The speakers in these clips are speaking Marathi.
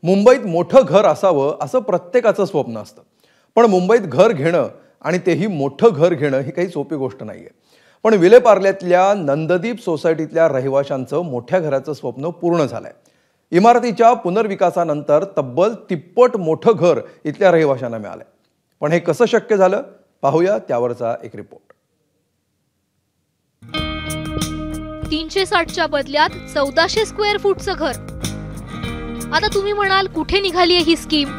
मुंबईत मोठं घर असावं असं प्रत्येकाचं स्वप्न असतं। पण मुंबईत घर घेणं आणि तेही मोठं घर घेणं ही काही सोपी गोष्ट नाहीये। पण विलेपार्ल्यातल्या नंददीप सोसायटीतल्या रहिवाशांचं मोठ्या घराचं स्वप्न पूर्ण झालंय। इमारतीच्या पुनर्विकासानंतर तब्बल तिप्पट मोठं घर इथल्या रहिवाशांना मिळालंय। पण हे कसं शक्य झालं पाहूया त्यावरचा एक रिपोर्ट। 360च्या बदल्यात 1400 स्क्वेअर फूटचं घर। आता तुम्ही म्हणाल कुठे निघाली ही स्कीम?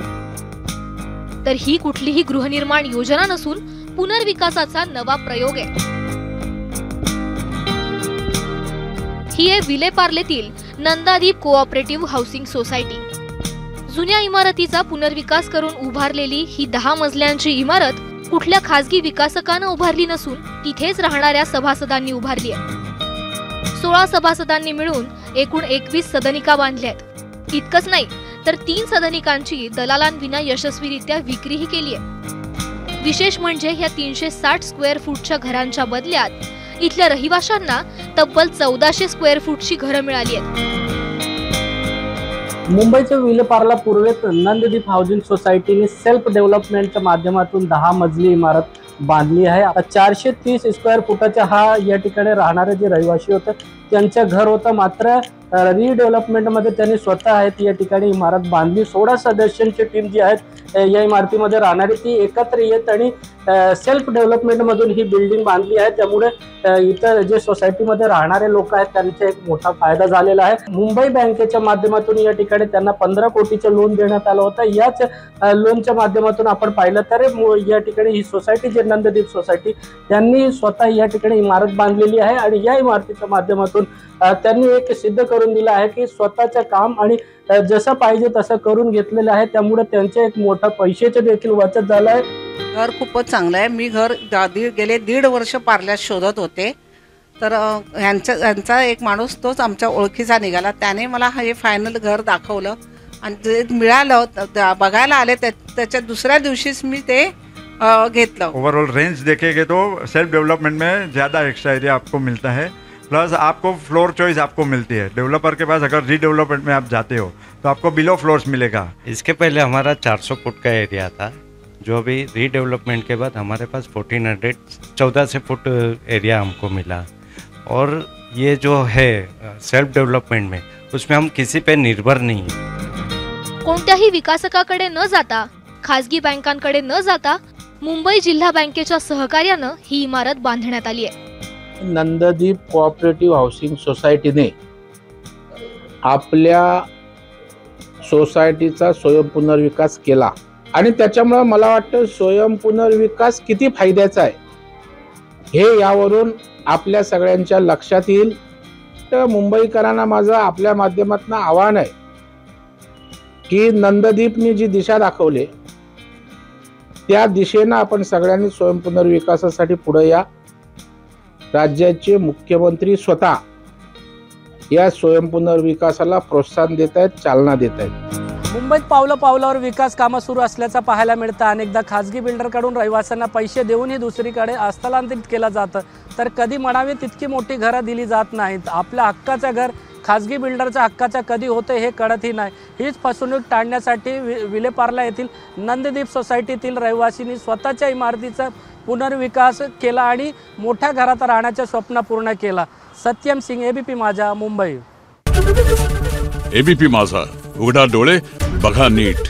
तर ही कुठलीही गृहनिर्माण योजना नसून पुनर्विकासाचा नवा प्रयोग आहे। ही आहे विलेपार्लेतील नंदादीप कोऑपरेटिव्ह हाऊसिंग सोसायटी। जुन्या इमारतीचा पुनर्विकास करून उभारलेली ही 10 मजल्यांची इमारत कुठल्या खासगी विकासकानं उभारली नसून तिथेच राहणाऱ्या सभासदांनी उभारली आहे। 16 सभासदांनी मिळून एकूण 21 सदनिका बांधल्या आहेत। इतकंच नाही तर 3 सदनिकांची दलालांविना यशस्वीरित्या विक्रीही केली आहे। विशेष म्हणजे ह्या 360 स्क्वेअर फूटच्या घरांच्या बदल्यात इथल्या रहिवाशांना तब्बल 1400 स्क्वेअर फूटची घरं मिळाली आहेत। मुंबईच्या विलेपार्ला पूर्वेत नंददीप हाऊसिंग सोसायटीने सेल्फ डेव्हलपमेंटच्या माध्यमातून 10 मजली इमारत बांधली आहे। आता 430 स्क्वेअर फुटाच्या हा या ठिकाणी राहणारे जे रहिवासी होते त्यांचं घर होतं, मात्र रिडेव्हलपमेंट मध्ये त्यांनी स्वतः आहेत या ठिकाणी इमारत बांधली। 16 सदस्यांची टीम जी आहेत या इमारतीमध्ये राहणारी ती एकत्र येत आणि सेल्फ डेव्हलपमेंट मधून ही बिल्डिंग बांधली आहे। त्यामुळे इतर जे सोसायटीमध्ये राहणारे लोक आहेत त्यांचा एक मोठा फायदा झालेला आहे। मुंबई बँकेच्या माध्यमातून या ठिकाणी त्यांना 15 कोटीचं लोन देण्यात आलं होतं। याच लोनच्या माध्यमातून आपण पाहिलं तर या ठिकाणी ही सोसायटी जे नंददीप सोसायटी त्यांनी स्वतः या ठिकाणी इमारत बांधलेली आहे आणि या इमारतीच्या माध्यमातून त्यांनी एक सिद्ध करून दिलं आहे की स्वतःचं काम आणि जसं पाहिजे तसं करून घेतलेलं आहे। त्यामुळे त्यांचे एक मोठा पैशाचे देखील बचत झालं आहे। घर खूपच चांगलं आहे। मी घर गेले 1.5 वर्ष पार्ल्यात शोधत होते, तर यांचा एक माणूस तोच आमच्या ओळखीचा निघाला। त्याने मला हे फायनल घर दाखवलं आणि जे मिळालं बघायला आले त्याच्या दुसऱ्या दिवशीच मी ते घेतलं। ओवरऑल रेंज देखेंगे तो सेल्फ डेवलपमेंट में ज़्यादा एक्स्ट्रा एरिया आपको मिलता है, प्लस आपको फ्लोर चॉइस आपको मिलती है। डेवलपर के पास अगर रीडेवलपमेंट में आप जाते हो तो आपको बिलो फ्लोर्स मिलेगा। इसके पहले हमारा 400 फुट का एरिया था, जो अभी रीडेवलपमेंट के बाद हमारे पास 1400 फुट एरिया हमको मिला। और ये जो है सेल्फ डेवलपमेंट में उसमें हम किसी पे निर्भर नहीं है। कोणत्याही विकासकाकडे न जाता, खासगी बँकांकडे न जाता मुंबई जिल्हा बँकेच्या सहकार्यानं ही इमारत बांधण्यात आली आहे। नंददीप कोऑपरेटिव्ह हाऊसिंग सोसायटीने आपल्या सोसायटीचा स्वयं पुनर्विकास केला आणि त्याच्यामुळे मला वाटतं स्वयं पुनर्विकास किती फायद्याचा आहे हे यावरून आपल्या सगळ्यांच्या लक्षात येईल। तर मुंबईकरांना माझं आपल्या माध्यमातून आव्हान आहे की नंददीपने जी दिशा दाखवली त्या दिशेनं आपण सगळ्यांनी स्वयं पुनर्विकासासाठी पुढे या। राज्याचे मुख्यमंत्री स्वतः या स्वयं पुनर्विकासाला प्रोत्साहन देत आहेत, चालना देत आहेत। मुंबईत पावलं पावलावर विकास कामं सुरू असल्याचं पाहायला मिळतं। अनेकदा खासगी बिल्डरकडून रहिवाशांना पैसे देऊनही दुसरीकडे स्थलांतरित केलं जातं, तर कधी म्हणावी तितकी मोठी घरं दिली जात नाहीत। आपल्या हक्काचं घर खासगी बिल्डरच्या हक्काचं कधी होतं हे कळतही नाही। हीच फसवणूक टाळण्यासाठी विलेपार्ला येथील नंददीप सोसायटीतील रहिवासींनी स्वतःच्या इमारतीचा पुनर्विकास केला आणि मोठ्या घरात राहण्याचं स्वप्न पूर्ण केला। सत्यम सिंग, एबीपी माझा, मुंबई। एबीपी माझा, उघडा डोळे बघा नीट।